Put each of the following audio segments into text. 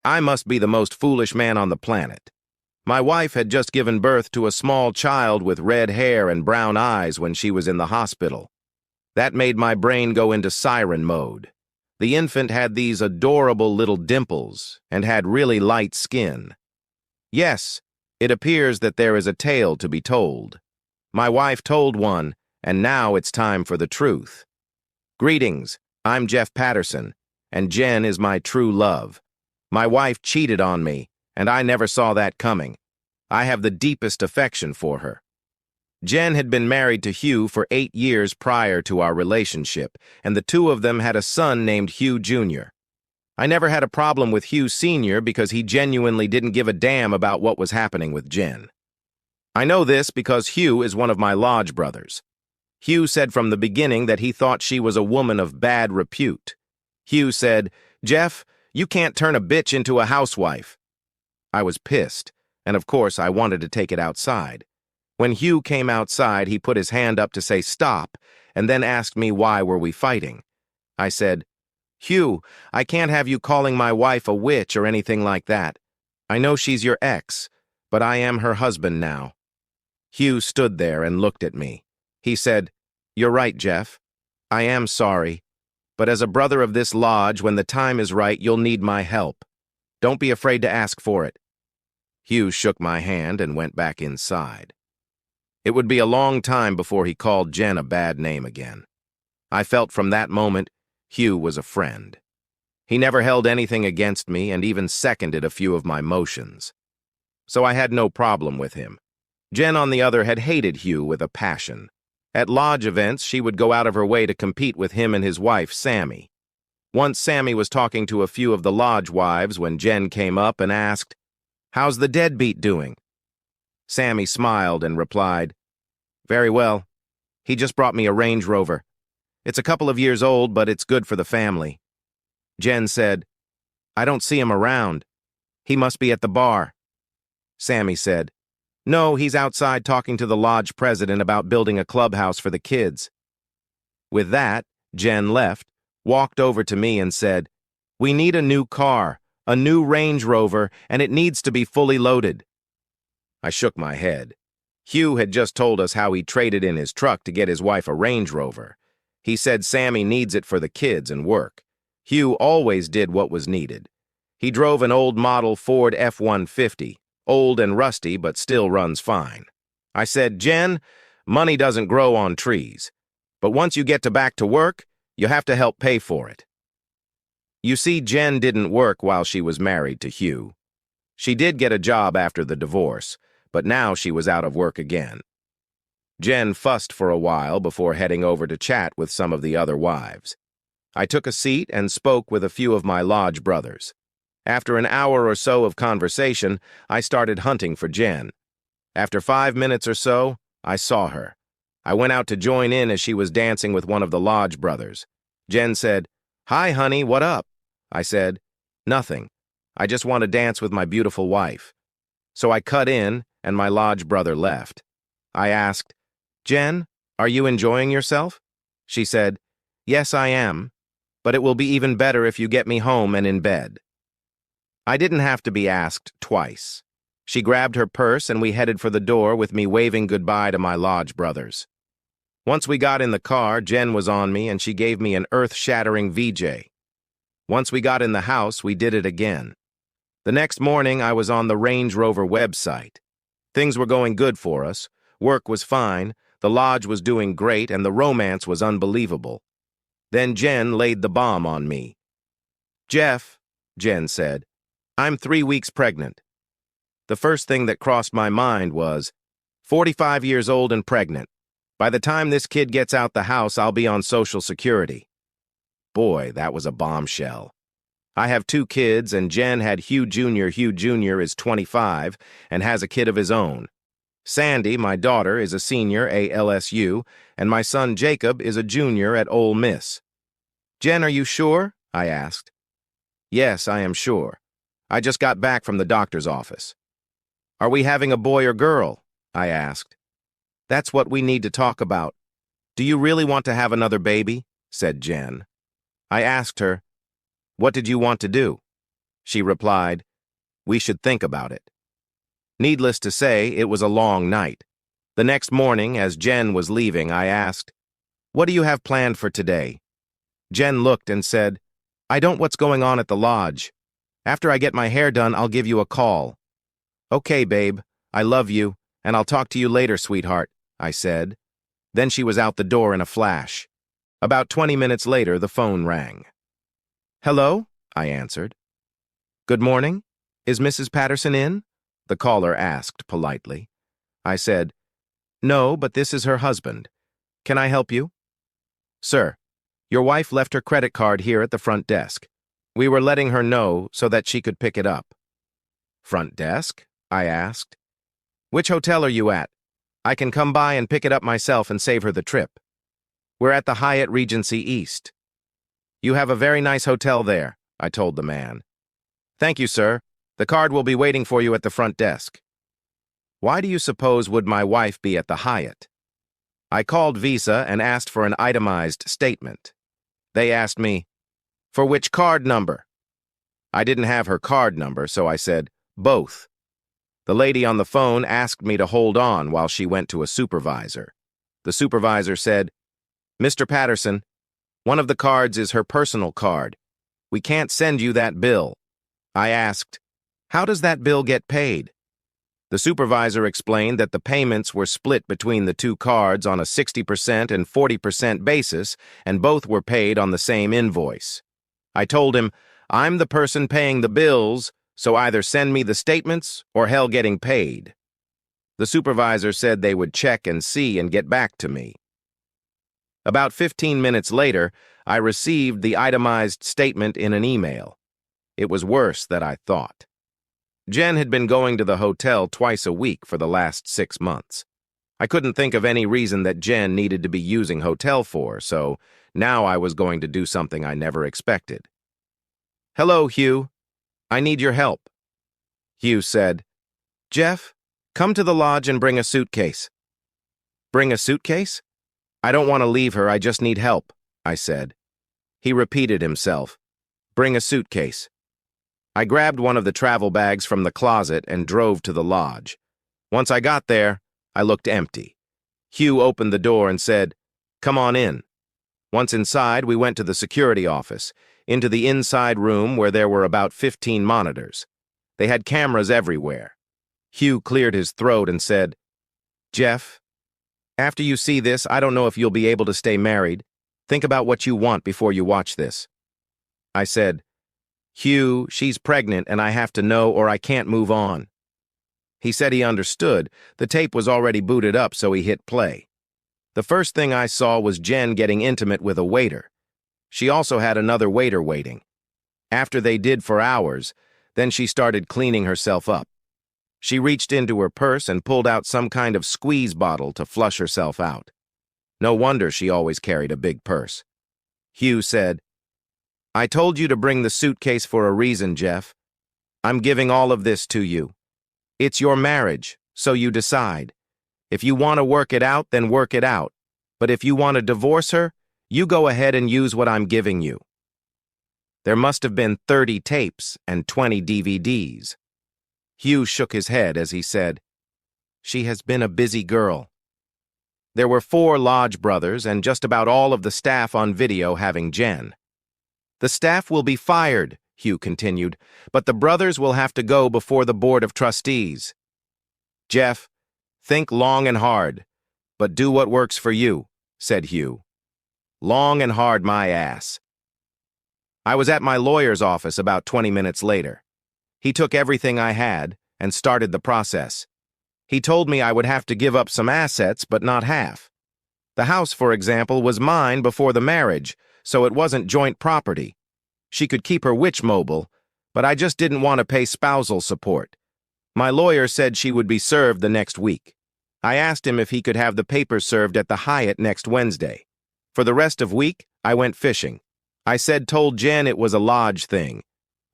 I must be the most foolish man on the planet. My wife had just given birth to a small child with red hair and brown eyes when she was in the hospital. That made my brain go into siren mode. The infant had these adorable little dimples and had really light skin. Yes, it appears that there is a tale to be told. My wife told one, and now it's time for the truth. Greetings, I'm Jeff Patterson, and Jen is my true love. My wife cheated on me, and I never saw that coming. I have the deepest affection for her. Jen had been married to Hugh for 8 years prior to our relationship, and the two of them had a son named Hugh Jr. I never had a problem with Hugh Sr. because he genuinely didn't give a damn about what was happening with Jen. I know this because Hugh is one of my lodge brothers. Hugh said from the beginning that he thought she was a woman of bad repute. Hugh said, "Jeff, you can't turn a bitch into a housewife." I was pissed, and of course I wanted to take it outside. When Hugh came outside, he put his hand up to say stop, and then asked me why were we fighting. I said, "Hugh, I can't have you calling my wife a witch or anything like that. I know she's your ex, but I am her husband now." Hugh stood there and looked at me. He said, "You're right, Jeff. I am sorry. But as a brother of this lodge, when the time is right, you'll need my help. Don't be afraid to ask for it." Hugh shook my hand and went back inside. It would be a long time before he called Jen a bad name again. I felt from that moment Hugh was a friend. He never held anything against me and even seconded a few of my motions. So I had no problem with him. Jen, on the other, had hated Hugh with a passion. At lodge events, she would go out of her way to compete with him and his wife, Sammy. Once Sammy was talking to a few of the lodge wives when Jen came up and asked, "How's the deadbeat doing?" Sammy smiled and replied, "Very well. He just brought me a Range Rover. It's a couple of years old, but it's good for the family." Jen said, "I don't see him around. He must be at the bar." Sammy said, "No, he's outside talking to the lodge president about building a clubhouse for the kids." With that, Jen left, walked over to me and said, "We need a new car, a new Range Rover, and it needs to be fully loaded." I shook my head. Hugh had just told us how he traded in his truck to get his wife a Range Rover. He said Sammy needs it for the kids and work. Hugh always did what was needed. He drove an old model Ford F-150, old and rusty but still runs fine. I said, "Jen, money doesn't grow on trees, but once you get back to work, you have to help pay for it." You see, Jen didn't work while she was married to Hugh. She did get a job after the divorce, but now she was out of work again. Jen fussed for a while before heading over to chat with some of the other wives. I took a seat and spoke with a few of my lodge brothers. After an hour or so of conversation, I started hunting for Jen. After 5 minutes or so, I saw her. I went out to join in as she was dancing with one of the lodge brothers. Jen said, "Hi, honey, what up?" I said, "Nothing. I just want to dance with my beautiful wife." So I cut in, and my lodge brother left. I asked, "Jen, are you enjoying yourself?" She said, "Yes, I am, but it will be even better if you get me home and in bed." I didn't have to be asked twice. She grabbed her purse and we headed for the door with me waving goodbye to my lodge brothers. Once we got in the car, Jen was on me and she gave me an earth-shattering VJ. Once we got in the house, we did it again. The next morning, I was on the Range Rover website. Things were going good for us. Work was fine, the lodge was doing great, and the romance was unbelievable. Then Jen laid the bomb on me. "Jeff," Jen said, "I'm 3 weeks pregnant." The first thing that crossed my mind was, 45 years old and pregnant. By the time this kid gets out the house, I'll be on Social Security. Boy, that was a bombshell. I have 2 kids, and Jen had Hugh Jr. Hugh Jr. is 25 and has a kid of his own. Sandy, my daughter, is a senior at LSU, and my son Jacob is a junior at Ole Miss. "Jen, are you sure?" I asked. "Yes, I am sure. I just got back from the doctor's office." "Are we having a boy or girl?" I asked. "That's what we need to talk about. Do you really want to have another baby?" said Jen. I asked her, "What did you want to do?" She replied, "We should think about it." Needless to say, it was a long night. The next morning, as Jen was leaving, I asked, "What do you have planned for today?" Jen looked and said, "I don't know what's going on at the lodge. After I get my hair done, I'll give you a call." "Okay, babe. I love you, and I'll talk to you later, sweetheart," I said. Then she was out the door in a flash. About 20 minutes later, the phone rang. "Hello?" I answered. "Good morning. Is Mrs. Patterson in?" the caller asked politely. I said, "No, but this is her husband. Can I help you?" "Sir, your wife left her credit card here at the front desk. We were letting her know so that she could pick it up." "Front desk?" I asked. "Which hotel are you at? I can come by and pick it up myself and save her the trip." "We're at the Hyatt Regency East." "You have a very nice hotel there," I told the man. "Thank you, sir. The card will be waiting for you at the front desk." Why do you suppose would my wife be at the Hyatt? I called Visa and asked for an itemized statement. They asked me, "For which card number?" I didn't have her card number, so I said, "Both." The lady on the phone asked me to hold on while she went to a supervisor. The supervisor said, "Mr. Patterson, one of the cards is her personal card. We can't send you that bill." I asked, "How does that bill get paid?" The supervisor explained that the payments were split between the two cards on a 60% and 40% basis, and both were paid on the same invoice. I told him, "I'm the person paying the bills, so either send me the statements or hell getting paid." The supervisor said they would check and see and get back to me. About 15 minutes later, I received the itemized statement in an email. It was worse than I thought. Jen had been going to the hotel twice a week for the last 6 months. I couldn't think of any reason that Jen needed to be using hotel for, so now I was going to do something I never expected. "Hello, Hugh. I need your help." Hugh said, "Jeff, come to the lodge and bring a suitcase." "Bring a suitcase? I don't want to leave her, I just need help," I said. He repeated himself, "Bring a suitcase." I grabbed one of the travel bags from the closet and drove to the lodge. Once I got there, I looked empty. Hugh opened the door and said, "Come on in." Once inside, we went to the security office, into the inside room where there were about 15 monitors. They had cameras everywhere. Hugh cleared his throat and said, "Jeff, after you see this, I don't know if you'll be able to stay married. Think about what you want before you watch this." I said, "Hugh, she's pregnant and I have to know or I can't move on." He said he understood. The tape was already booted up, so he hit play. The first thing I saw was Jen getting intimate with a waiter. She also had another waiter waiting. After they did for hours, then she started cleaning herself up. She reached into her purse and pulled out some kind of squeeze bottle to flush herself out. No wonder she always carried a big purse. Hugh said, "I told you to bring the suitcase for a reason, Jeff. I'm giving all of this to you. It's your marriage, so you decide. If you want to work it out, then work it out. But if you want to divorce her, you go ahead and use what I'm giving you." There must have been 30 tapes and 20 DVDs. Hugh shook his head as he said, "She has been a busy girl." There were 4 lodge brothers and just about all of the staff on video having Jen. "The staff will be fired," Hugh continued, "but the brothers will have to go before the board of trustees." "Jeff, think long and hard, but do what works for you," said Hugh. "Long and hard, my ass." I was at my lawyer's office about 20 minutes later. He took everything I had and started the process. He told me I would have to give up some assets, but not half. The house, for example, was mine before the marriage, so it wasn't joint property. She could keep her witch mobile, but I just didn't want to pay spousal support. My lawyer said she would be served the next week. I asked him if he could have the papers served at the Hyatt next Wednesday. For the rest of week, I went fishing. I told Jen it was a lodge thing.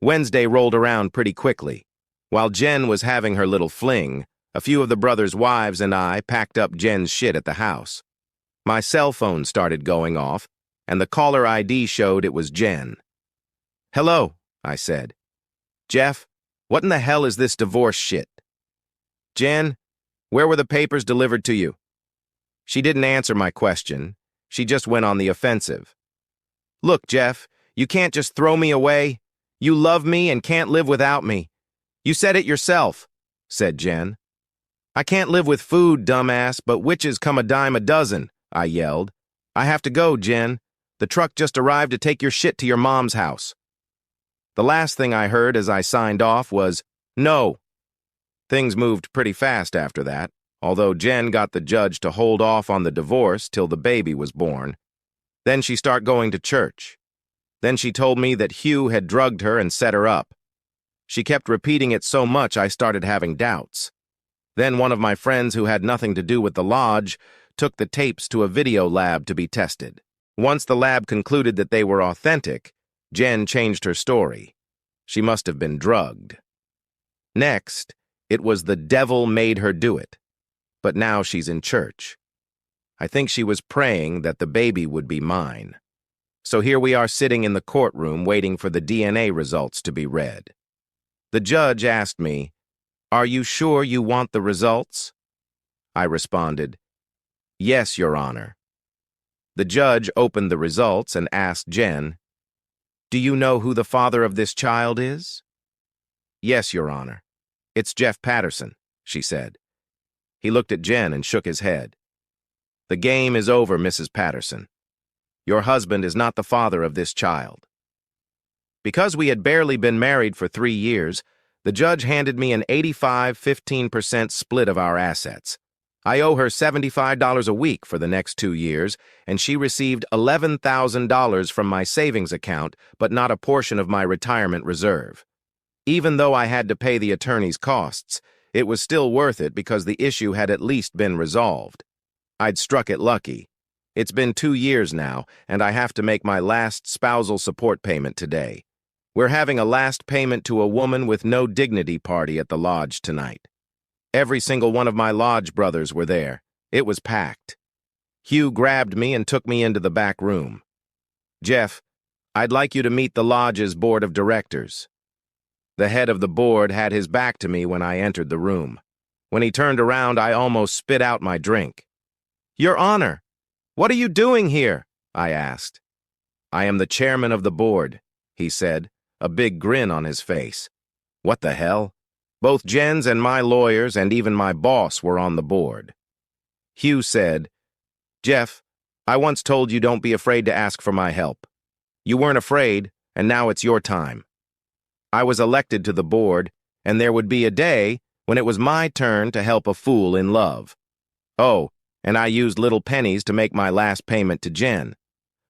Wednesday rolled around pretty quickly. While Jen was having her little fling, a few of the brothers' wives and I packed up Jen's shit at the house. My cell phone started going off, and the caller ID showed it was Jen. "Hello," I said. Jeff, what in the hell is this divorce shit? Jen, where were the papers delivered to you? She didn't answer my question. She just went on the offensive. Look, Jeff, you can't just throw me away. You love me and can't live without me. You said it yourself, said Jen. I can't live with food, dumbass, but witches come a dime a dozen, I yelled. I have to go, Jen. The truck just arrived to take your shit to your mom's house. The last thing I heard as I signed off was, no. Things moved pretty fast after that, although Jen got the judge to hold off on the divorce till the baby was born. Then she started going to church. Then she told me that Hugh had drugged her and set her up. She kept repeating it so much I started having doubts. Then one of my friends who had nothing to do with the lodge took the tapes to a video lab to be tested. Once the lab concluded that they were authentic, Jen changed her story. She must have been drugged. Next, it was the devil made her do it. But now she's in church. I think she was praying that the baby would be mine. So here we are sitting in the courtroom waiting for the DNA results to be read. The judge asked me, "Are you sure you want the results?" I responded, "Yes, Your Honor." The judge opened the results and asked Jen, "Do you know who the father of this child is?" "Yes, Your Honor. It's Jeff Patterson," she said. He looked at Jen and shook his head. "The game is over, Mrs. Patterson. Your husband is not the father of this child." Because we had barely been married for 3 years, the judge handed me an 85-15% split of our assets. I owe her $75 a week for the next 2 years, and she received $11,000 from my savings account, but not a portion of my retirement reserve. Even though I had to pay the attorney's costs, it was still worth it because the issue had at least been resolved. I'd struck it lucky. It's been 2 years now, and I have to make my last spousal support payment today. We're having a last payment to a woman with no dignity party at the lodge tonight. Every single one of my lodge brothers were there. It was packed. Hugh grabbed me and took me into the back room. "Jeff, I'd like you to meet the lodge's board of directors." The head of the board had his back to me when I entered the room. When he turned around, I almost spit out my drink. "Your Honor, what are you doing here?" I asked. "I am the chairman of the board," he said, a big grin on his face. What the hell? Both Jen's and my lawyers and even my boss were on the board. Hugh said, "Jeff, I once told you don't be afraid to ask for my help. You weren't afraid, and now it's your time." I was elected to the board, and there would be a day when it was my turn to help a fool in love. Oh, and I used little pennies to make my last payment to Jen.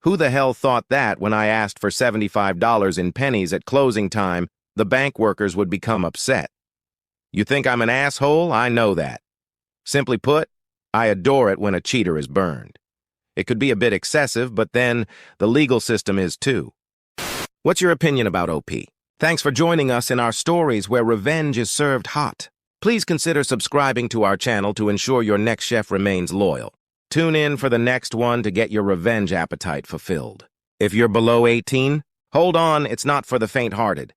Who the hell thought that when I asked for $75 in pennies at closing time, the bank workers would become upset? You think I'm an asshole? I know that. Simply put, I adore it when a cheater is burned. It could be a bit excessive, but then the legal system is too. What's your opinion about OP? Thanks for joining us in our stories where revenge is served hot. Please consider subscribing to our channel to ensure your next chef remains loyal. Tune in for the next one to get your revenge appetite fulfilled. If you're below 18, hold on, it's not for the faint-hearted.